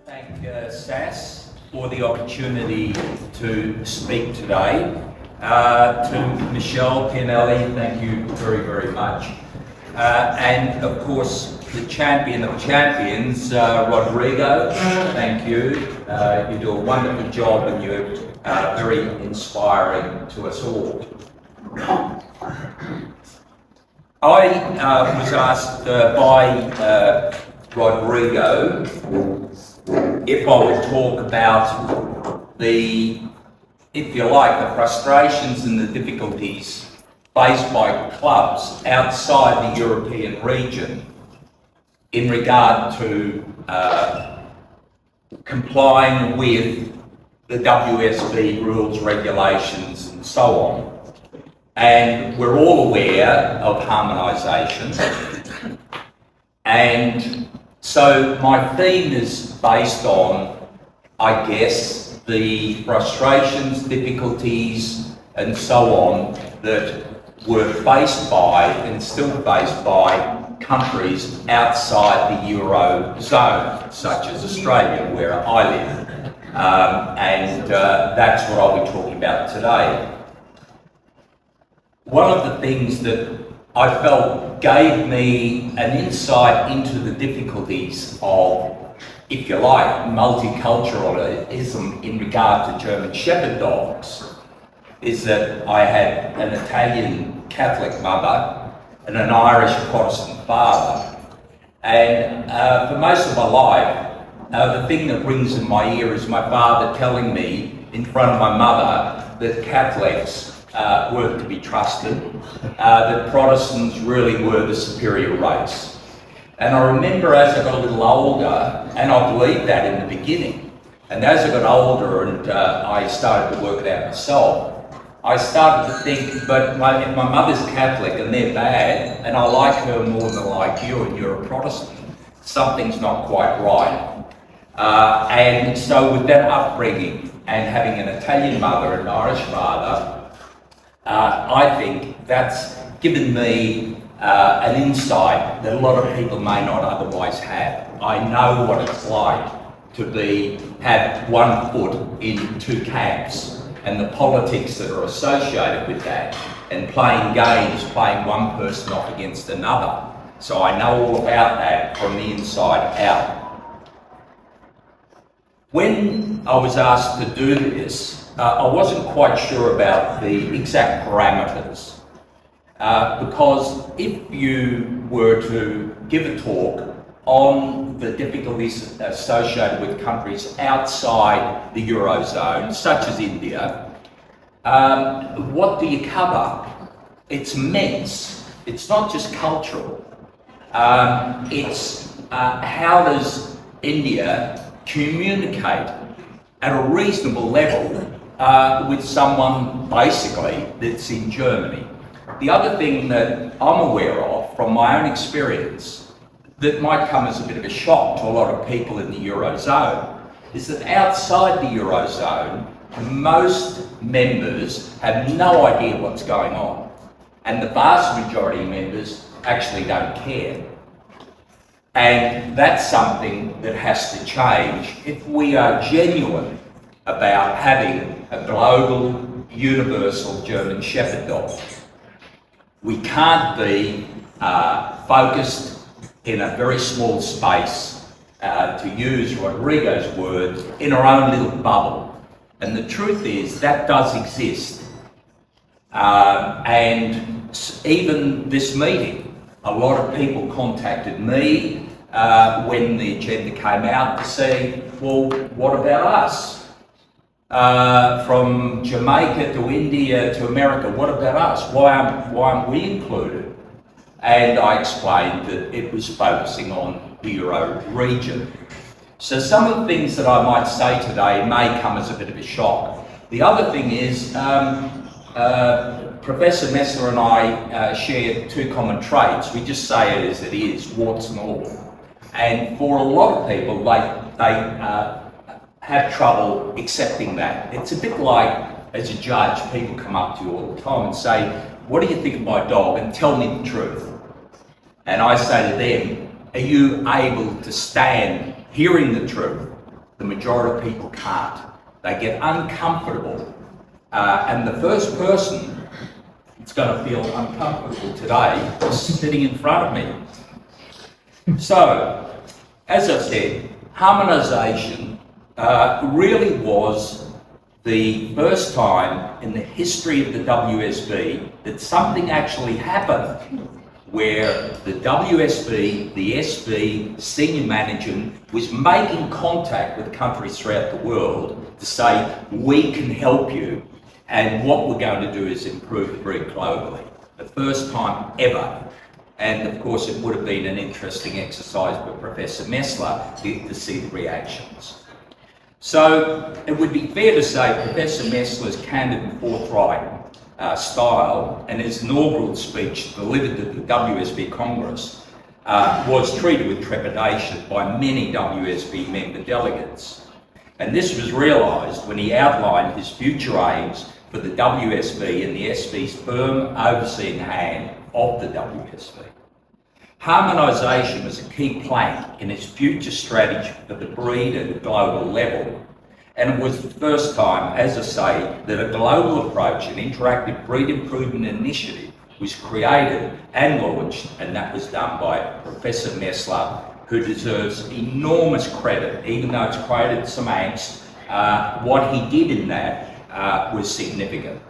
Thank SAS for the opportunity to speak today. To Michelle Pinelli, thank you very, very much. And of course, the champion of champions, Rodrigo, thank you. You do a wonderful job and you're very inspiring to us all. I was asked by Rodrigo if I would talk about the, if you like, the frustrations and the difficulties faced by clubs outside the European region in regard to complying with the WUSV rules, regulations and so on. And we're all aware of harmonisation. And so my theme is based on, I guess, the frustrations, difficulties and so on that were faced by and still faced by countries outside the Eurozone, such as Australia, where I live. And that's what I'll be talking about today. One of the things that I felt gave me an insight into the difficulties of, if you like, multiculturalism in regard to German Shepherd dogs is that I had an Italian Catholic mother and an Irish Protestant father. And for most of my life, the thing that rings in my ear is my father telling me in front of my mother that Catholics weren't to be trusted, that Protestants really were the superior race. And I remember as I got a little older, and I believed that in the beginning, and as I got older and I started to work it out myself, I started to think, but if my mother's Catholic and they're bad, and I like her more than I like you and you're a Protestant, something's not quite right. And so with that upbringing and having an Italian mother and an Irish father, I think that's given me an insight that a lot of people may not otherwise have. I know what it's like to have one foot in two camps and the politics that are associated with that, and playing games, playing one person off against another. So I know all about that from the inside out. When I was asked to do this, I wasn't quite sure about the exact parameters, because if you were to give a talk on the difficulties associated with countries outside the Eurozone, such as India, what do you cover? It's immense. It's not just cultural. It's how does India communicate at a reasonable level with someone basically that's in Germany. The other thing that I'm aware of from my own experience that might come as a bit of a shock to a lot of people in the Eurozone is that outside the Eurozone, most members have no idea what's going on, and the vast majority of members actually don't care. And that's something that has to change if we are genuine about having a global, universal German Shepherd dog. We can't be focused in a very small space, to use Rodrigo's words, in our own little bubble. And the truth is that does exist. And even this meeting, a lot of people contacted me when the agenda came out to say, well, what about us? From Jamaica to India to America, what about us? Why aren't we included? And I explained that it was focusing on the Euro region. So some of the things that I might say today may come as a bit of a shock. The other thing is, Professor Messler and I share two common traits. We just say it as it is, warts and all. And for a lot of people, they have trouble accepting that. It's a bit like, as a judge, people come up to you all the time and say, what do you think of my dog? And tell me the truth. And I say to them, are you able to stand hearing the truth The majority of people can't. They get uncomfortable. And the first person that's going to feel uncomfortable today is sitting in front of me. So, as I said, harmonisation really was the first time in the history of the WSV that something actually happened where the WSV, the SV, senior management was making contact with countries throughout the world to say, we can help you, and what we're going to do is improve the breed globally. The first time ever. And of course it would have been an interesting exercise for Professor Messler to see the reactions. So it would be fair to say Professor Messler's candid and forthright style and his inaugural speech delivered at the WSV Congress was treated with trepidation by many WSV member delegates. And this was realised when he outlined his future aims for the WSV and the SV's firm overseeing hand of the WSV. Harmonisation was a key plank in his future strategy for the breed at a global level. And it was the first time, as I say, that a global approach, an interactive breed improvement initiative, was created and launched, and that was done by Professor Messler, who deserves enormous credit, even though it's created some angst. What he did in that was significant.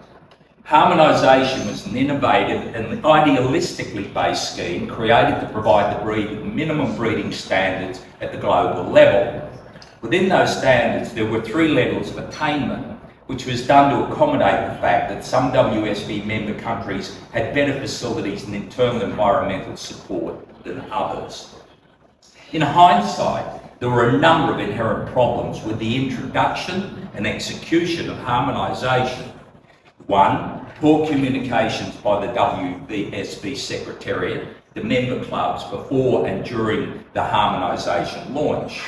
Harmonisation was an innovative and idealistically based scheme created to provide the breed with minimum breeding standards at the global level. Within those standards, there were 3 levels of attainment, which was done to accommodate the fact that some WSV member countries had better facilities and internal environmental support than others. In hindsight, there were a number of inherent problems with the introduction and execution of harmonisation. 1, poor communications by the WSV Secretariat, the member clubs before and during the harmonisation launch.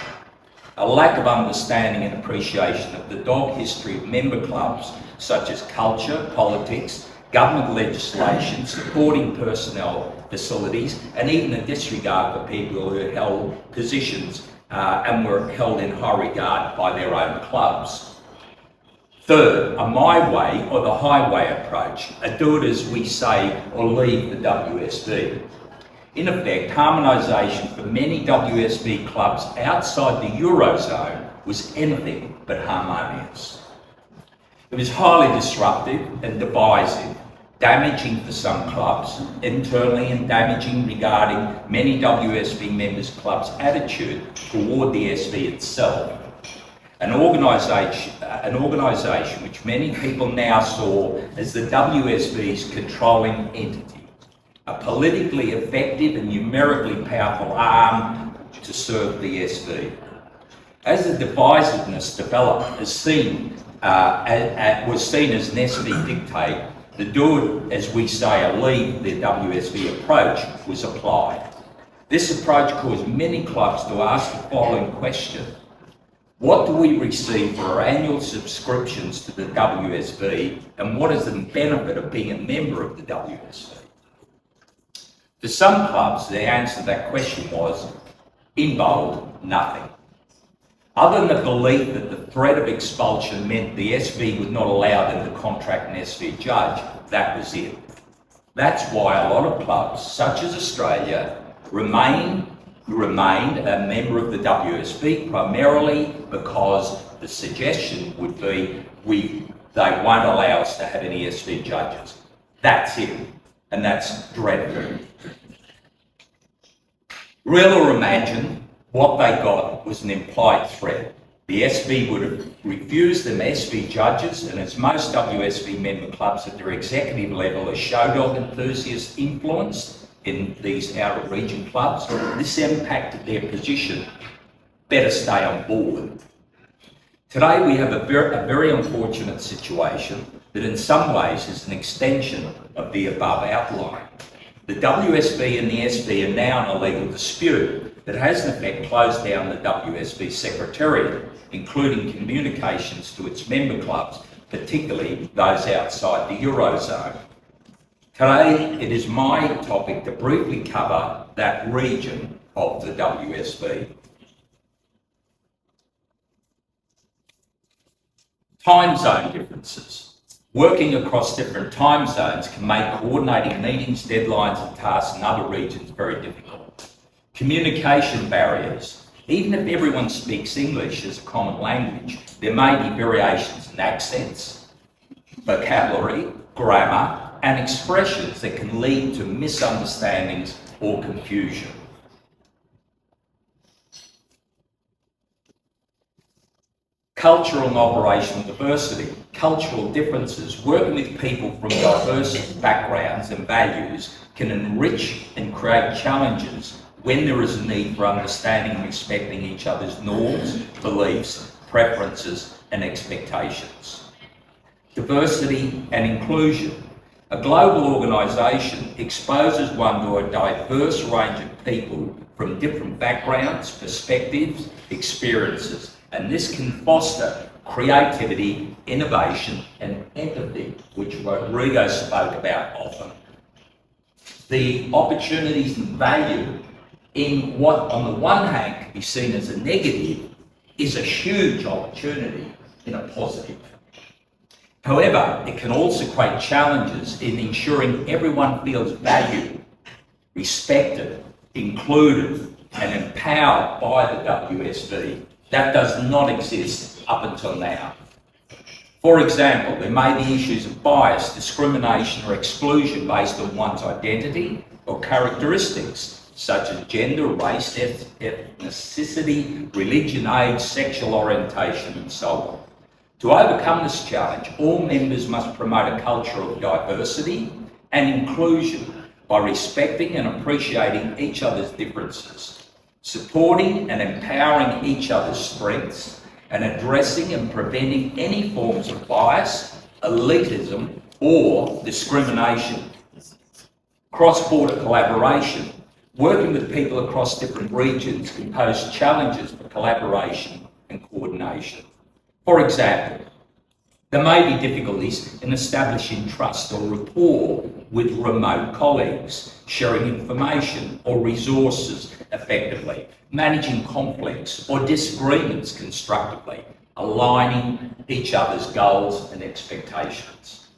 A lack of understanding and appreciation of the dog history of member clubs, such as culture, politics, government legislation, supporting personnel, facilities, and even a disregard for people who held positions and were held in high regard by their own clubs. Third, a my way or the highway approach, a do it as we say or leave the WSV. In effect, harmonisation for many WSV clubs outside the Eurozone was anything but harmonious. It was highly disruptive and divisive, damaging for some clubs internally and damaging regarding many WSV members' clubs' attitude toward the SV itself. An organisation which many people now saw as the WSV's controlling entity. A politically effective and numerically powerful arm to serve the SV. As the divisiveness developed, was seen as an SV dictate, the do it as we say or leave the WSV approach was applied. This approach caused many clubs to ask the following question: what do we receive for our annual subscriptions to the WSV, and what is the benefit of being a member of the WSV? For some clubs, the answer to that question was, in bold, nothing. Other than the belief that the threat of expulsion meant the SV would not allow them to contract an SV judge, that was it. That's why a lot of clubs, such as Australia, remained a member of the WSV, primarily because the suggestion would be they won't allow us to have any SV judges. That's it. And that's dreadful. Real or imagined, what they got was an implied threat. The SV would have refused them SV judges, and as most WSV member clubs at their executive level are show dog enthusiast influence in these outer region clubs, this impacted their position. Better stay on board. Today we have a very unfortunate situation that in some ways is an extension of the above outline. The WSV and the SV are now in a legal dispute that has in effect closed down the WSV Secretariat, including communications to its member clubs, particularly those outside the Eurozone. Today it is my topic to briefly cover that region of the WSV. Time zone differences. Working across different time zones can make coordinating meetings, deadlines and tasks in other regions very difficult. Communication barriers. Even if everyone speaks English as a common language, there may be variations in accents, vocabulary, grammar and expressions that can lead to misunderstandings or confusion. Cultural and operational diversity. Cultural differences. Working with people from diverse backgrounds and values can enrich and create challenges when there is a need for understanding and respecting each other's norms, beliefs, preferences and expectations. Diversity and inclusion. A global organisation exposes one to a diverse range of people from different backgrounds, perspectives, experiences, and this can foster creativity, innovation and empathy, which Rodrigo spoke about often. The opportunities and value in what on the one hand can be seen as a negative is a huge opportunity in a positive. However, it can also create challenges in ensuring everyone feels valued, respected, included and empowered by the WSV. That does not exist up until now. For example, there may be issues of bias, discrimination or exclusion based on one's identity or characteristics, such as gender, race, ethnicity, religion, age, sexual orientation and so on. To overcome this challenge, all members must promote a culture of diversity and inclusion by respecting and appreciating each other's differences, supporting and empowering each other's strengths, and addressing and preventing any forms of bias, elitism, or discrimination. Cross-border collaboration. Working with people across different regions can pose challenges for collaboration and coordination. For example, there may be difficulties in establishing trust or rapport with remote colleagues, sharing information or resources effectively, managing conflicts or disagreements constructively, aligning each other's goals and expectations.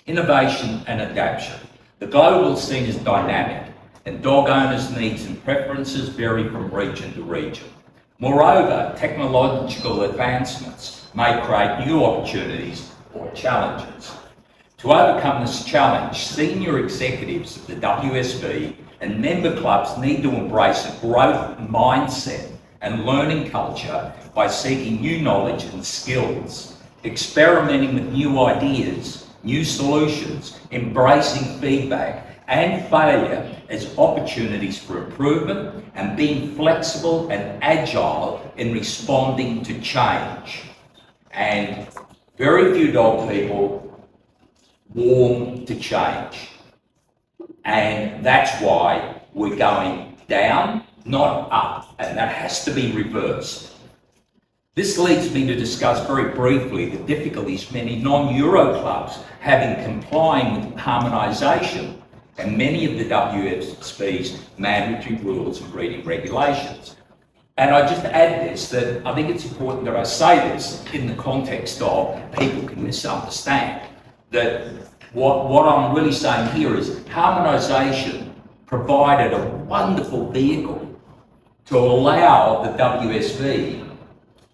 Innovation and adaptation. The global scene is dynamic and dog owners' needs and preferences vary from region to region. Moreover, technological advancements may create new opportunities or challenges. To overcome this challenge, senior executives of the WSV and member clubs need to embrace a growth mindset and learning culture by seeking new knowledge and skills, experimenting with new ideas, new solutions, embracing feedback and failure as opportunities for improvement, and being flexible and agile in responding to change. And very few dog people warm to change. And that's why we're going down, not up, and that has to be reversed. This leads me to discuss very briefly the difficulties many non-Euro clubs have in complying with harmonisation and many of the WSV's mandatory rules and breeding regulations. And I just add this, that I think it's important that I say this in the context of people can misunderstand, that what I'm really saying here is harmonisation provided a wonderful vehicle to allow the WSV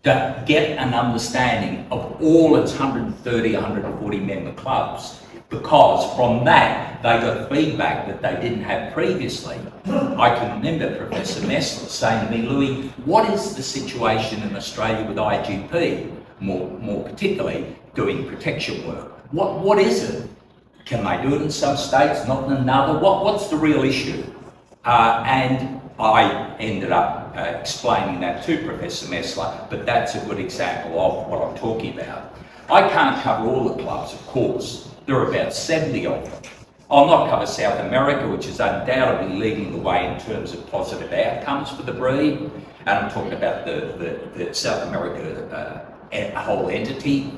to get an understanding of all its 130, 140 member clubs, because from that they got feedback that they didn't have previously. I can remember Professor Messler saying to me, Louis, what is the situation in Australia with IGP, more particularly doing protection work? What is it? Can they do it in some states, not in another? What's the real issue? And I ended up explaining that to Professor Messler, but that's a good example of what I'm talking about. I can't cover all the clubs, of course. There are about 70 of them. I'll not cover South America, which is undoubtedly leading the way in terms of positive outcomes for the breed. And I'm talking about the South America whole entity.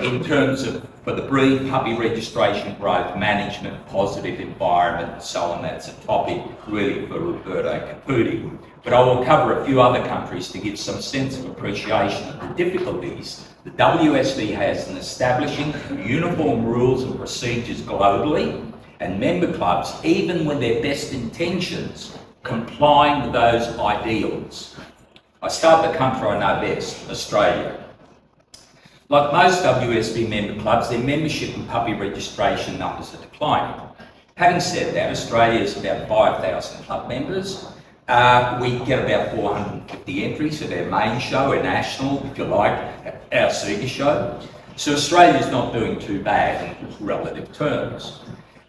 In terms of for the breed, puppy registration, growth, management, positive environment, and so on. That's a topic really for Roberto Caputi. But I will cover a few other countries to give some sense of appreciation of the difficulties the WSV has in establishing uniform rules and procedures globally, and member clubs, even with their best intentions, complying with those ideals. I start with the country I know best, Australia. Like most WSV member clubs, their membership and puppy registration numbers are declining. Having said that, Australia is about 5,000 club members. We get about 450 entries at our main show, our national, if you like, our senior show. So Australia is not doing too bad in relative terms.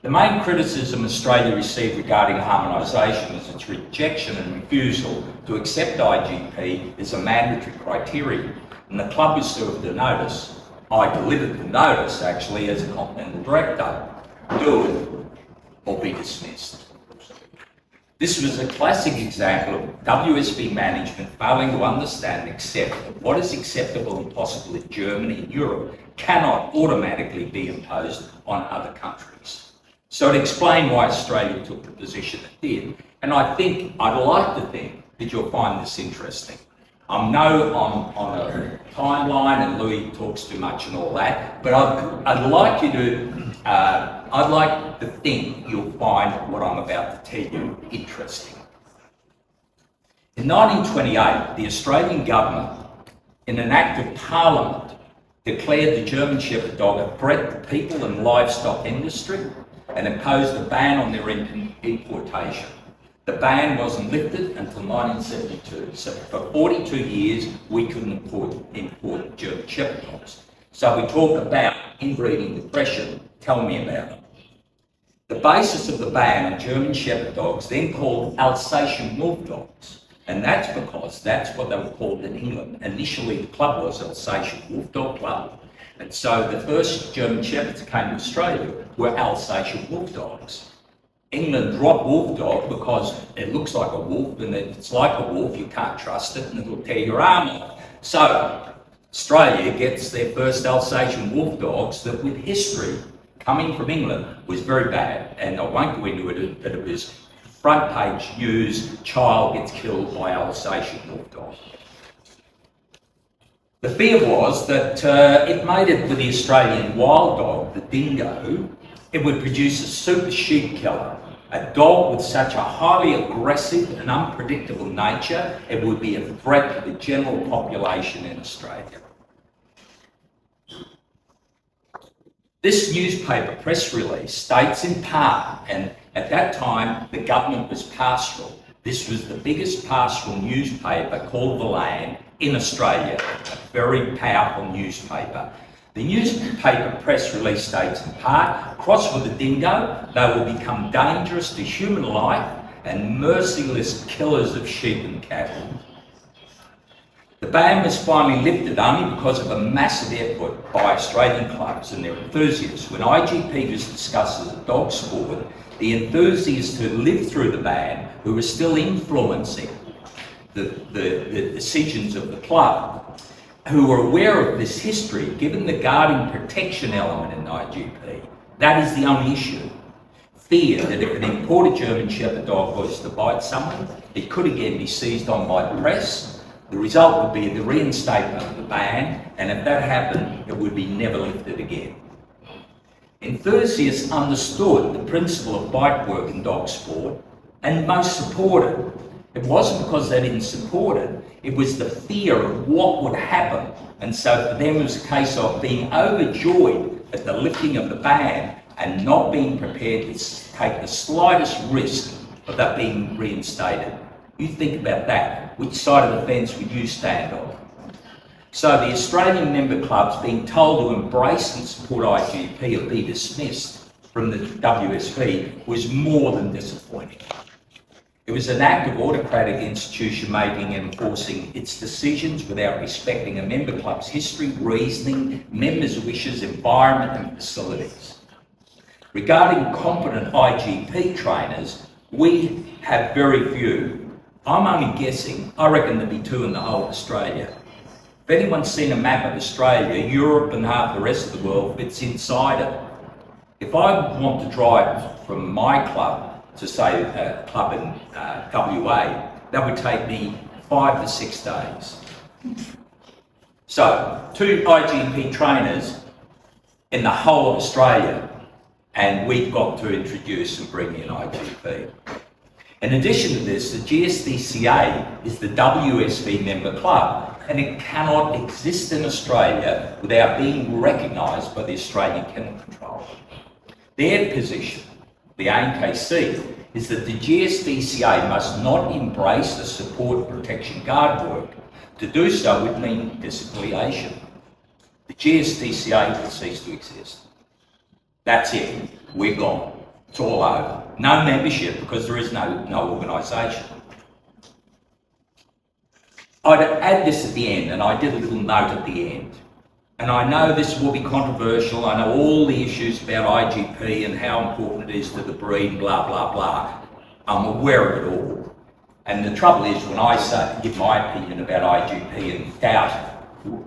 The main criticism Australia received regarding harmonisation was its rejection and refusal to accept IGP as a mandatory criterion, and the club was served a notice. I delivered the notice, actually, as a continental director. Do it or be dismissed. This was a classic example of WSV management failing to understand and accept that what is acceptable and possible in Germany and Europe cannot automatically be imposed on other countries. So to explain why Australia took the position it did, and I'd like to think that you'll find this interesting. I'm no on a timeline, and Louis talks too much and all that, but I'd like to think you'll find what I'm about to tell you interesting. In 1928, the Australian government, in an act of parliament, declared the German Shepherd dog a threat to people and livestock industry and imposed a ban on their importation. The ban wasn't lifted until 1972, so for 42 years we couldn't import German Shepherd dogs. So we talk about inbreeding depression. Tell me about it. The basis of the ban on German Shepherd dogs, then called Alsatian Wolf dogs, and that's because that's what they were called in England. Initially the club was Alsatian Wolf Dog Club, and so the first German Shepherds that came to Australia were Alsatian Wolf dogs. England dropped wolf dog because it looks like a wolf, and if it's like a wolf you can't trust it and it'll tear your arm off. So Australia gets their first Alsatian wolf dogs that, with history coming from England, was very bad, and I won't go into it, but it was front page news, child gets killed by Alsatian wolf dog. The fear was that if mated with the Australian wild dog, the dingo, it would produce a super sheep killer. A dog with such a highly aggressive and unpredictable nature, it would be a threat to the general population in Australia. This newspaper press release states in part, and at that time the government was pastoral. This was the biggest pastoral newspaper called The Land in Australia, a very powerful newspaper. The newspaper press release states in part, crossed with the dingo, they will become dangerous to human life and merciless killers of sheep and cattle. The ban was finally lifted only because of a massive effort by Australian clubs and their enthusiasts. When IGP was discussed as a dog sport, the enthusiasts who lived through the ban, who were still influencing the decisions of the club, who were aware of this history, given the guarding protection element in IGP, that is the only issue. Fear that if an imported German Shepherd dog was to bite someone, it could again be seized on by the press. The result would be the reinstatement of the ban, and if that happened, it would be never lifted again. Enthusiasts understood the principle of bite work in dog sport, and most supported. It wasn't because they didn't support it, it was the fear of what would happen. And so for them it was a case of being overjoyed at the lifting of the ban and not being prepared to take the slightest risk of that being reinstated. You think about that. Which side of the fence would you stand on? So the Australian member clubs being told to embrace and support IGP or be dismissed from the WSV was more than disappointing. It was an act of autocratic institution making and enforcing its decisions without respecting a member club's history, reasoning, members' wishes, environment and facilities. Regarding competent IGP trainers, we have very few. I'm only guessing, I reckon there'd be 2 in the whole of Australia. If anyone's seen a map of Australia, Europe and half the rest of the world fits inside it. If I want to drive from my club to, say, a club in WA, that would take me 5 to 6 days. So, 2 IGP trainers in the whole of Australia, and we've got to introduce and bring in IGP. In addition to this, the GSDCA is the WUSV member club, and it cannot exist in Australia without being recognised by the Australian Kennel Control. Their position, the ANKC, is that the GSDCA must not embrace the support protection guard work. To do so would mean disaffiliation. The GSDCA will cease to exist. That's it. We're gone. It's all over. No membership because there is no organisation. I'd add this at the end, and I did a little note at the end. And I know this will be controversial. I know all the issues about IGP and how important it is to the breed, blah, blah, blah. I'm aware of it all. And the trouble is, when I give my opinion about IGP and doubt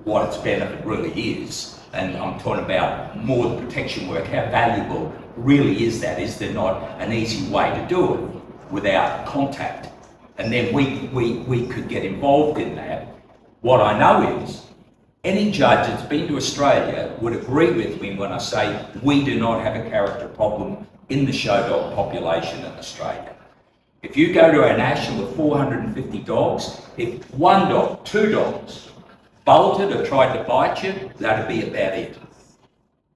what its benefit really is, and I'm talking about more the protection work, how valuable really is that? Is there not an easy way to do it without contact? And then we could get involved in that. What I know is, any judge that's been to Australia would agree with me when I say we do not have a character problem in the show dog population in Australia. If you go to our national with 450 dogs, if 1 dog, 2 dogs bolted or tried to bite you, that'd be about it.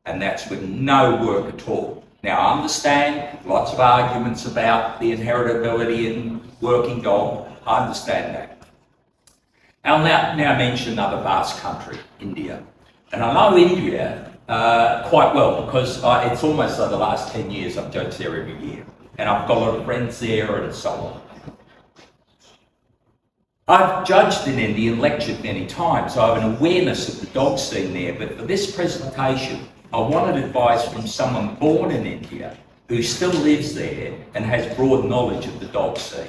And that's with no work at all. Now, I understand lots of arguments about the inheritability in working dog. I understand that. I'll now mention another vast country, India. And I know India quite well because it's almost like the last 10 years I've judged there every year. And I've got a lot of friends there and so on. I've judged in India and lectured many times, so I have an awareness of the dog scene there, but for this presentation, I wanted advice from someone born in India who still lives there and has broad knowledge of the dog scene.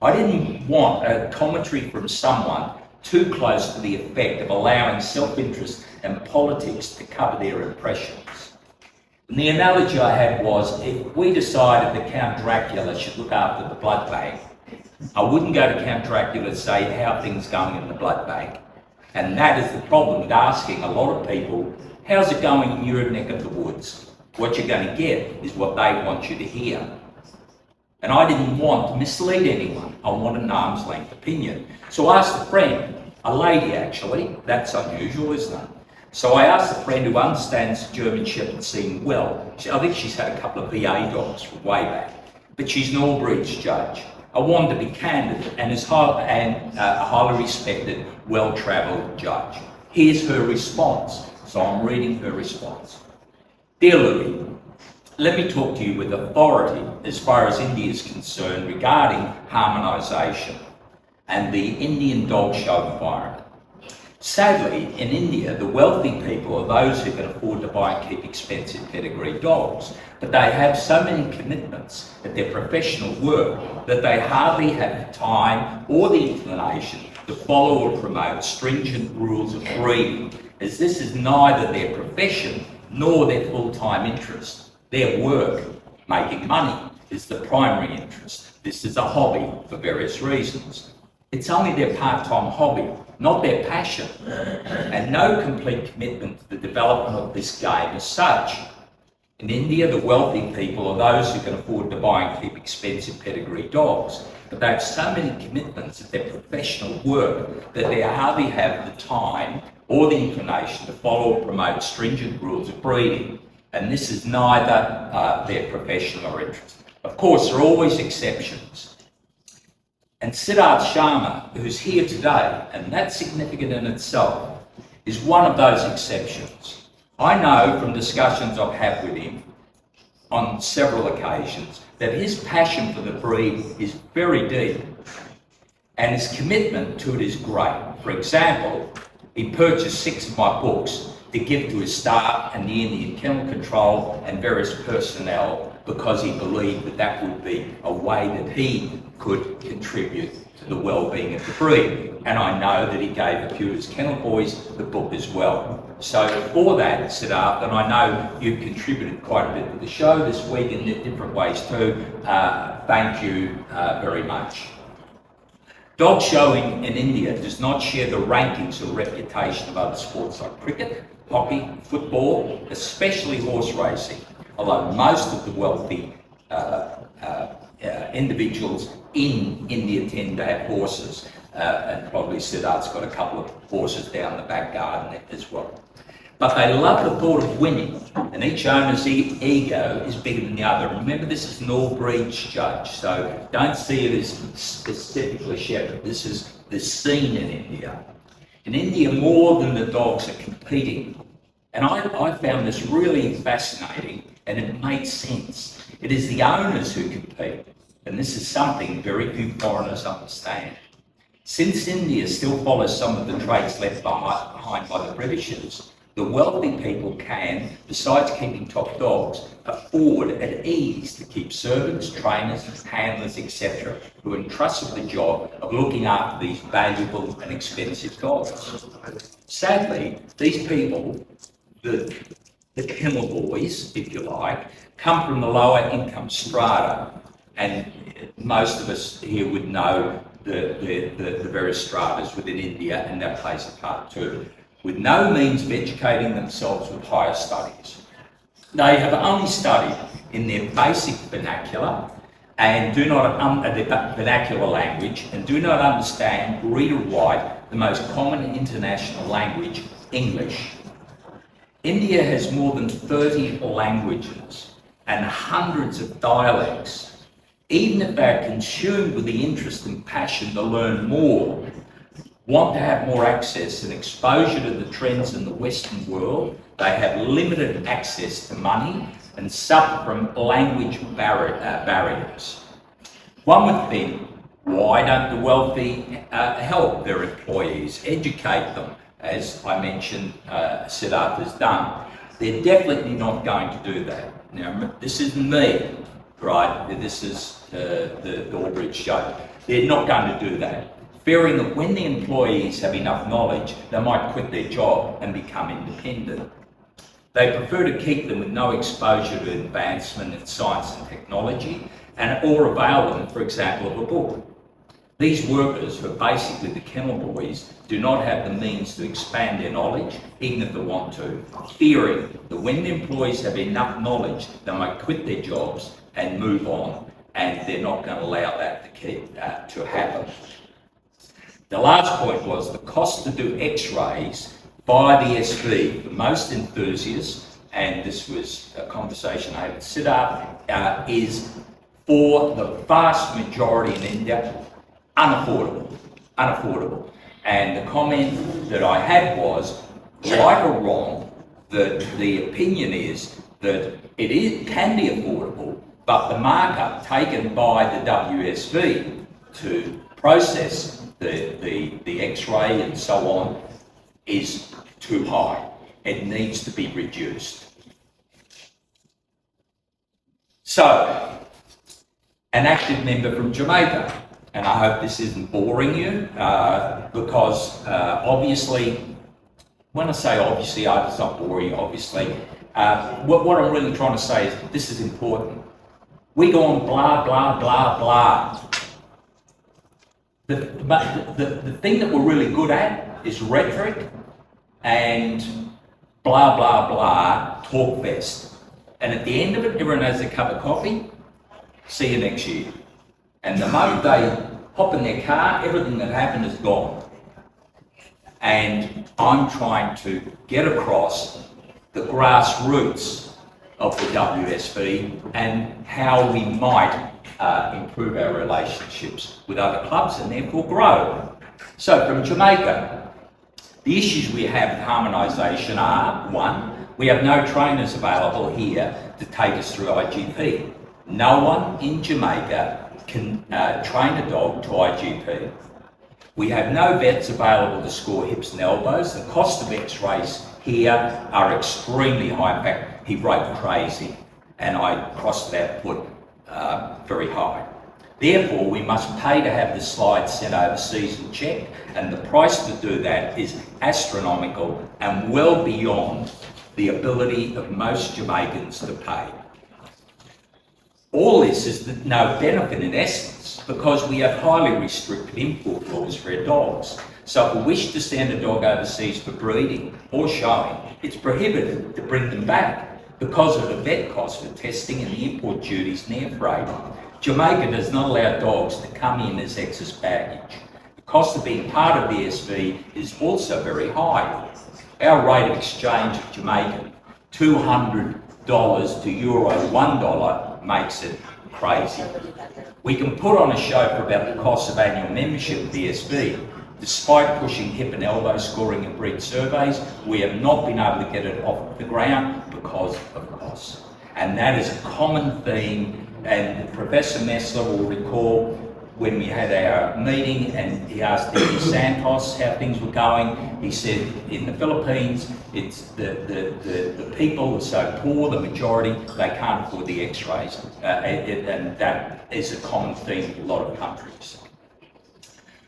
I didn't want a commentary from someone too close to the effect of allowing self-interest and politics to cover their impressions. And the analogy I had was, if we decided that Count Dracula should look after the blood bank, I wouldn't go to Count Dracula to say how are things going in the blood bank. And that is the problem with asking a lot of people, how's it going in your neck of the woods? What you're going to get is what they want you to hear. And I didn't want to mislead anyone. I wanted an arm's length opinion. So I asked a friend, a lady actually, that's unusual, isn't it? So I asked a friend who understands German Shepherd scene well. I think she's had a couple of VA dogs from way back, but she's an all-breeds judge. I wanted to be candid and a highly respected, well-travelled judge. Here's her response. So I'm reading her response. Dear Louis, let me talk to you with authority as far as India is concerned regarding harmonisation and the Indian dog show environment. Sadly, in India, the wealthy people are those who can afford to buy and keep expensive pedigree dogs, but they have so many commitments at their professional work that they hardly have the time or the inclination to follow or promote stringent rules of breeding, as this is neither their profession nor their full-time interest. Their work, making money, is the primary interest. This is a hobby for various reasons. It's only their part-time hobby, not their passion, and no complete commitment to the development of this game as such. In India, the wealthy people are those who can afford to buy and keep expensive pedigree dogs, but they have so many commitments at their professional work that they hardly have the time or the inclination to follow or promote stringent rules of breeding, and this is neither their profession or interest. Of course, there are always exceptions. And Siddharth Sharma, who's here today, and that's significant in itself, is one of those exceptions. I know from discussions I've had with him on several occasions that his passion for the breed is very deep and his commitment to it is great. For example, he purchased 6 of my books to give to his staff and the Indian Kennel Control and various personnel because he believed that that would be a way that he could contribute to to the well-being of the breed. And I know that he gave the Pewter's Kennel Boys the book as well. So for that, Siddharth, and I know you've contributed quite a bit to the show this week in different ways too, thank you very much. Dog showing in India does not share the rankings or reputation of other sports like cricket, hockey, football, especially horse racing, although most of the wealthy individuals in India tend to have horses, and probably Siddharth's got a couple of horses down the back garden as well. But they love the thought of winning, and each owner's ego is bigger than the other. Remember, this is an all-breeds judge, so don't see it as specifically shepherd. This is the scene in India. In India, more than the dogs are competing. And I found this really fascinating, and it made sense. It is the owners who compete, and this is something very few foreigners understand. Since India still follows some of the traits left behind by the Britishers, the wealthy people can, besides keeping top dogs, afford at ease to keep servants, trainers, handlers, etc., who are entrusted with the job of looking after these valuable and expensive dogs. Sadly, these people, the kennel boys, if you like, come from the lower income strata, and most of us here would know the various stratas within India, and that plays a part too, with no means of educating themselves with higher studies. They have only studied in their basic vernacular and do not their vernacular language, and do not understand, read or write the most common international language, English. India has more than 30 languages and hundreds of dialects. Even if they're consumed with the interest and passion to learn more, want to have more access and exposure to the trends in the Western world, they have limited access to money and suffer from language barriers. One would think, why don't the wealthy help their employees, educate them, as I mentioned Siddharth has done? They're definitely not going to do that. Now, this isn't me, right? This is the Allbridge show. They're not going to do that, fearing that when the employees have enough knowledge, they might quit their job and become independent. They prefer to keep them with no exposure to advancement in science and technology, or avail them, for example, of a book. These workers, who are basically the kennel boys, do not have the means to expand their knowledge, even if they want to, fearing that when the employees have enough knowledge, they might quit their jobs and move on, and they're not going to allow that to happen. The last point was the cost to do X-rays by the SV for most enthusiasts, and this was a conversation I had with Siddharth, is for the vast majority in India, unaffordable. And the comment that I had was, right or wrong, that the opinion is that it can be affordable, but the markup taken by the WUSV to process the X-ray and so on is too high. It needs to be reduced. So, an active member from Jamaica, and I hope this isn't boring you, because obviously, when I say obviously, it's not boring, obviously. What I'm really trying to say is this is important. We go on blah, blah, blah, blah. But the thing that we're really good at is rhetoric and blah, blah, blah, talk fest. And at the end of it, everyone has a cup of coffee. See you next year. And the moment they hop in their car, everything that happened is gone. And I'm trying to get across the grassroots of the WSV and how we might improve our relationships with other clubs and therefore grow. So from Jamaica, the issues we have with harmonisation are, one, we have no trainers available here to take us through IGP. No one in Jamaica can train a dog to IGP. We have no vets available to score hips and elbows. The cost of X-rays here are extremely high. In fact, he wrote crazy, and I crossed that put very high. Therefore, we must pay to have the slides sent overseas and checked, and the price to do that is astronomical and well beyond the ability of most Jamaicans to pay. All this is no benefit in essence because we have highly restricted import laws for our dogs. So if we wish to send a dog overseas for breeding or showing, it's prohibited to bring them back because of the vet costs for testing and the import duties and air freight. Jamaica does not allow dogs to come in as excess baggage. The cost of being part of WUSV is also very high. Our rate of exchange of Jamaican, $200 to Euro $1, makes it crazy. We can put on a show for about the cost of annual membership of WUSV. Despite pushing hip and elbow scoring and breed surveys, we have not been able to get it off the ground because of costs. And that is a common theme, and Professor Messler will recall when we had our meeting and he asked Eddie Santos how things were going. He said in the Philippines, it's the people are so poor, the majority, they can't afford the x-rays. And that is a common theme in a lot of countries.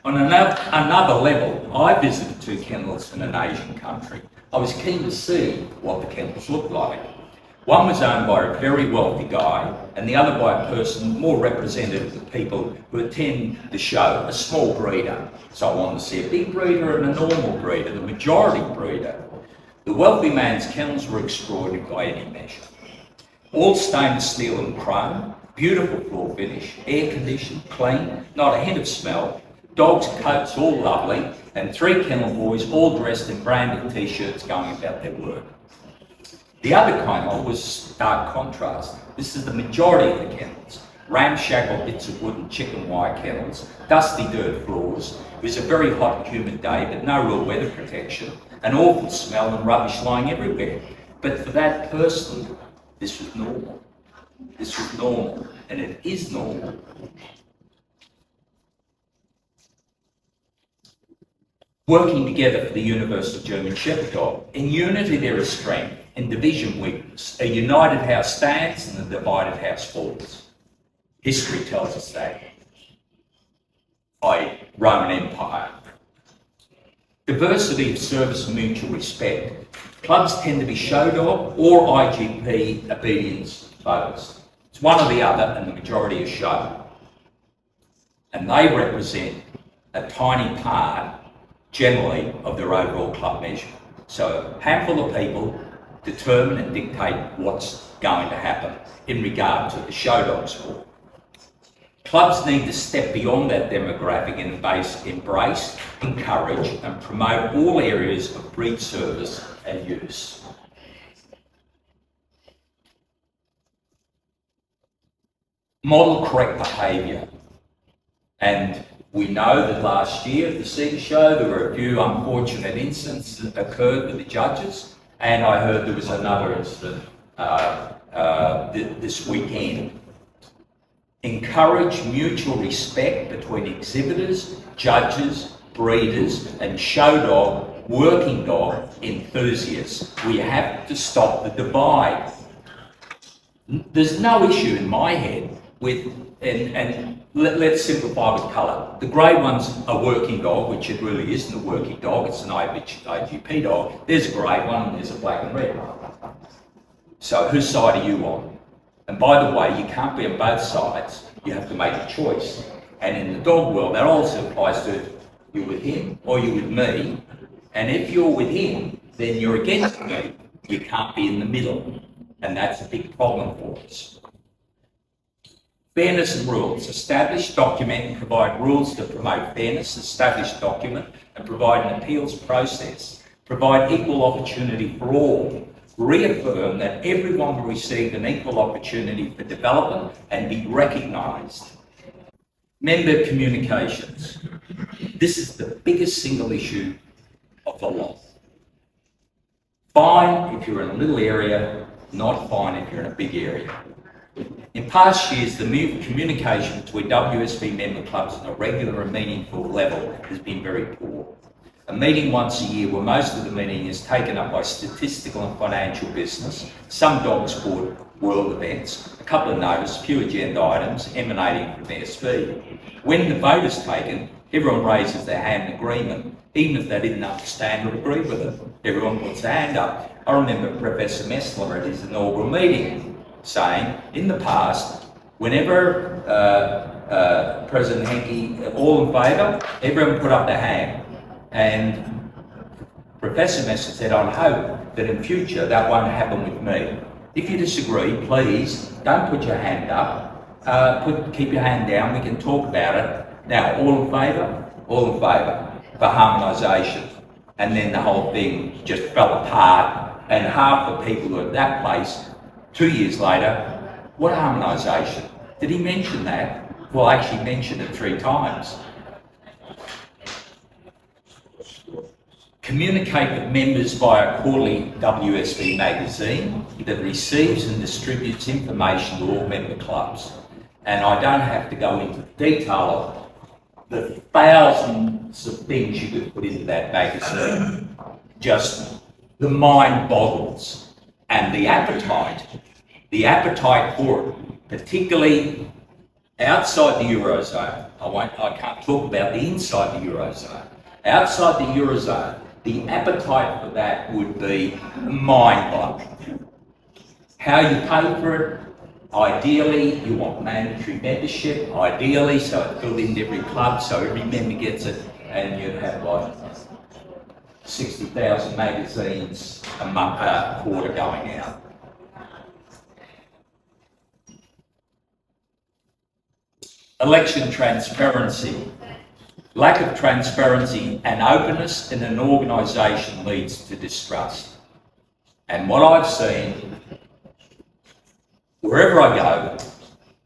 On another level, I visited 2 kennels in an Asian country. I was keen to see what the kennels looked like. One was owned by a very wealthy guy, and the other by a person more representative of the people who attend the show, a small breeder. So I wanted to see a big breeder and a normal breeder, the majority breeder. The wealthy man's kennels were extraordinary by any measure. All stainless steel and chrome, beautiful floor finish, air conditioned, clean, not a hint of smell. Dogs' coats all lovely, and 3 kennel boys all dressed in branded t-shirts going about their work. The other kennel was stark contrast. This is the majority of the kennels. Ramshackle bits of wood and chicken wire kennels, dusty dirt floors. It was a very hot and humid day, but no real weather protection. An awful smell and rubbish lying everywhere. But for that person, this was normal. This was normal, and it is normal. Working together for the universal German Shepherd dog. In unity there is strength, in division weakness. A united house stands and a divided house falls. History tells us that. By Roman Empire. Diversity of service and mutual respect. Clubs tend to be show dog or IGP obedience focused. It's one or the other, and the majority is show. And they represent a tiny part generally of their overall club measure. So a handful of people determine and dictate what's going to happen in regard to the show dog sport. Clubs need to step beyond that demographic and embrace, encourage and promote all areas of breed service and use. Model correct behaviour. And we know that last year at the Cedar Show there were a few unfortunate incidents that occurred with the judges, and I heard there was another incident this weekend. Encourage mutual respect between exhibitors, judges, breeders and show dog, working dog enthusiasts. We have to stop the divide. There's no issue in my head with, let's simplify with colour. The grey one's a working dog, which it really isn't a working dog, it's an IGP dog. There's a grey one and there's a black and red. So whose side are you on? And by the way, you can't be on both sides, you have to make a choice. And in the dog world, that also applies to you with him or you with me. And if you're with him, then you're against me. You can't be in the middle. And that's a big problem for us. Fairness and rules. Establish, document and provide rules to promote fairness. Establish, document and provide an appeals process. Provide equal opportunity for all. Reaffirm that everyone will receive an equal opportunity for development and be recognised. Member communications. This is the biggest single issue of the lot. Fine if you're in a little area, not fine if you're in a big area. In past years, the communication between WUSV member clubs on a regular and meaningful level has been very poor. A meeting once a year where most of the meeting is taken up by statistical and financial business, some dog sport world events, a couple of notice, few agenda items emanating from WUSV. When the vote is taken, everyone raises their hand in agreement, even if they didn't understand or agree with it. Everyone puts their hand up. I remember Professor Messler at his inaugural meeting saying, in the past, whenever President Henke, all in favour, everyone put up their hand. And Professor Messler said, I hope that in future that won't happen with me. If you disagree, please don't put your hand up. Keep your hand down. We can talk about it. Now, all in favour? All in favour for harmonisation. And then the whole thing just fell apart. And half the people who were at that place, 2 years later, what harmonisation? Did he mention that? Well, I actually mentioned it 3 times. Communicate with members via quarterly WUSV magazine that receives and distributes information to all member clubs. And I don't have to go into detail of the thousands of things you could put into that magazine. Just the mind boggles. And the appetite for it, particularly outside the Eurozone. I can't talk about the inside the Eurozone. Outside the Eurozone, the appetite for that would be mind-blowing. How you pay for it, ideally you want mandatory membership, ideally so it's built into every club so every member gets it, and you'd have like 60,000 magazines a month, a quarter going out. Election transparency. Lack of transparency and openness in an organisation leads to distrust. And what I've seen, wherever I go,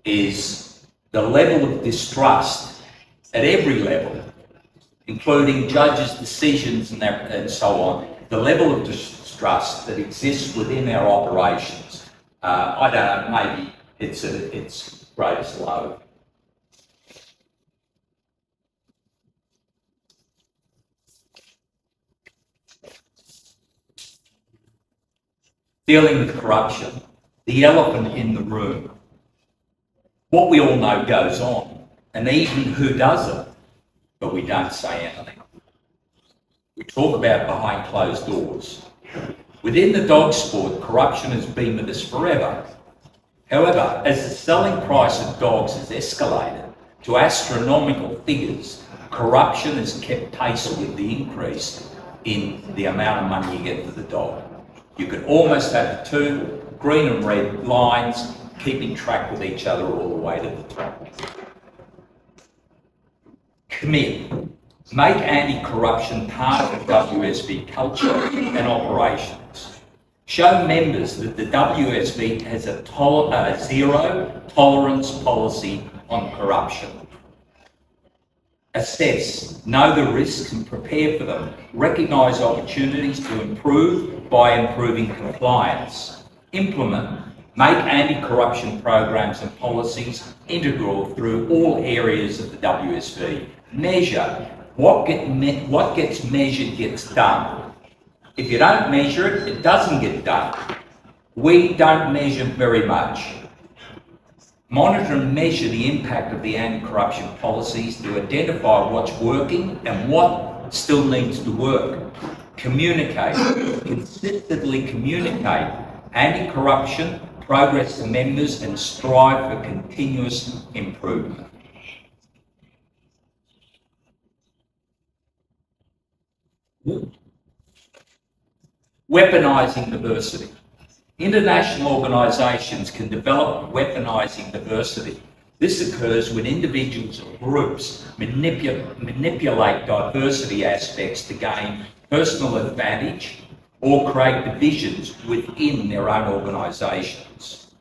is the level of distrust at every level, including judges' decisions and so on, the level of distrust that exists within our operations. I don't know, maybe it's at its greatest low. Dealing with corruption, the elephant in the room. What we all know goes on, and even who does it, but we don't say anything. We talk about behind closed doors. Within the dog sport, corruption has been with us forever. However, as the selling price of dogs has escalated to astronomical figures, corruption has kept pace with the increase in the amount of money you get for the dog. You could almost have 2 green and red lines keeping track with each other all the way to the top. Commit. Make anti-corruption part of WUSV culture and operations. Show members that the WUSV has a zero tolerance policy on corruption. Assess, know the risks and prepare for them. Recognise opportunities to improve by improving compliance. Implement, make anti-corruption programs and policies integral through all areas of the WUSV. Measure, what gets measured gets done. If you don't measure it, it doesn't get done. We don't measure very much. Monitor and measure the impact of the anti-corruption policies to identify what's working and what still needs to work. Communicate, consistently communicate anti-corruption, progress to members, and strive for continuous improvement. Weaponising diversity. International organisations can develop weaponising diversity. This occurs when individuals or groups manipulate diversity aspects to gain personal advantage or create divisions within their own organisations.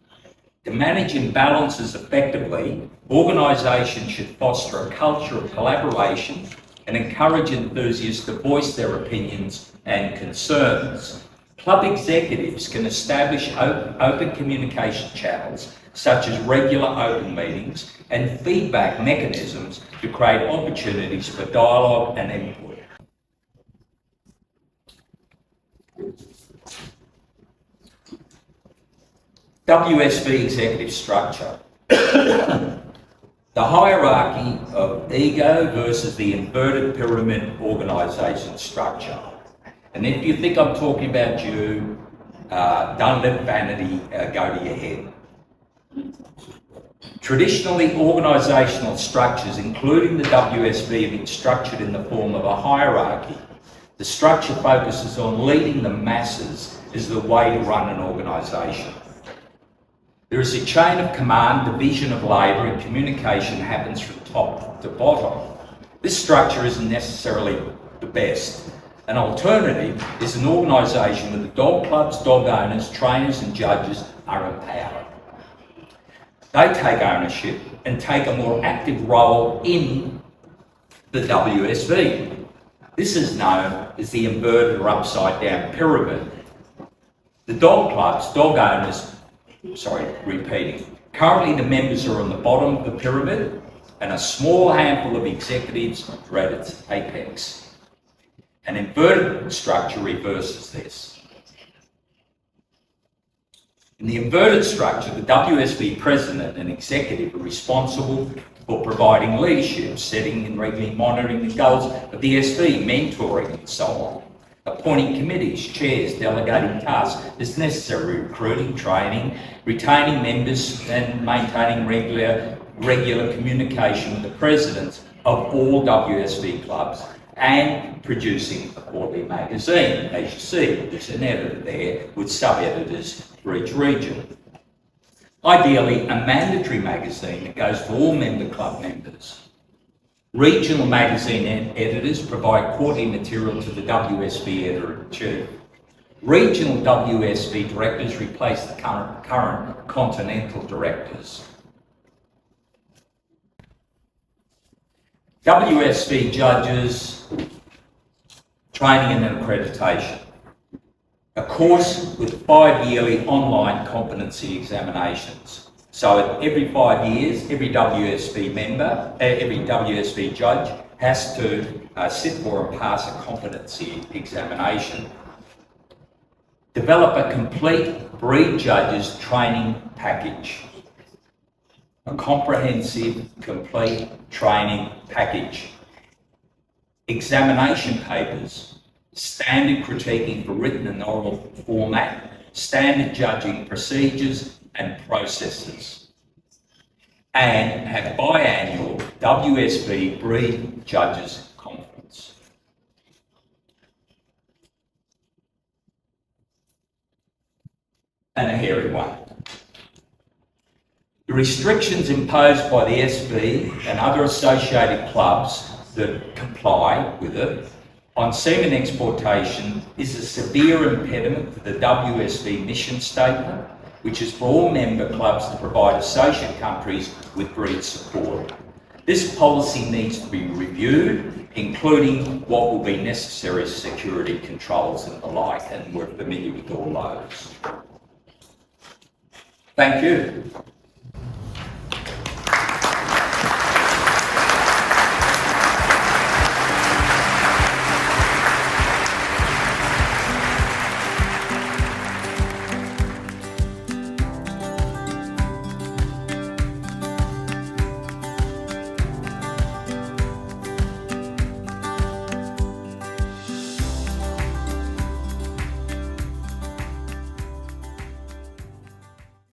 To manage imbalances effectively, organisations should foster a culture of collaboration and encourage enthusiasts to voice their opinions and concerns. Club executives can establish open communication channels, such as regular open meetings and feedback mechanisms to create opportunities for dialogue and input. WSV executive structure. The hierarchy of ego versus the inverted pyramid organisation structure. And if you think I'm talking about you, don't let vanity go to your head. Traditionally, organisational structures, including the WSV, have been structured in the form of a hierarchy. The structure focuses on leading the masses as the way to run an organisation. There is a chain of command, division of labour, and communication happens from top to bottom. This structure isn't necessarily the best. An alternative is an organisation where the dog clubs, dog owners, trainers and judges are empowered. They take ownership and take a more active role in the WSV. This is known as the inverted or upside down pyramid. The dog clubs, dog owners, currently the members are on the bottom of the pyramid and a small handful of executives are at its apex. An inverted structure reverses this. In the inverted structure, the WSV president and executive are responsible for providing leadership, setting and regularly monitoring the goals of the SV, mentoring and so on. Appointing committees, chairs, delegating tasks as necessary, recruiting, training, retaining members and maintaining regular communication with the presidents of all WSV clubs and producing a quarterly magazine. As you see, there's an editor there with sub-editors for each region. Ideally, a mandatory magazine that goes to all member club members. Regional magazine editors provide quarterly material to the WSV editor-in-chief. Regional WSV directors replace the current continental directors. WSV judges, training and accreditation. A course with 5 yearly online competency examinations. So every 5 years, every WSV member, every WSV judge has to sit for and pass a competency examination. Develop a complete breed judges training package. A comprehensive, complete training package. Examination papers, standard critiquing for written and oral format, standard judging procedures and processes, and have biannual WSV Breed Judges Conference. And a hairy one. The restrictions imposed by the SV and other associated clubs that comply with it on semen exportation is a severe impediment to the WSV mission statement, which is for all member clubs to provide associate countries with breed support. This policy needs to be reviewed, including what will be necessary security controls and the like, and we're familiar with all those. Thank you.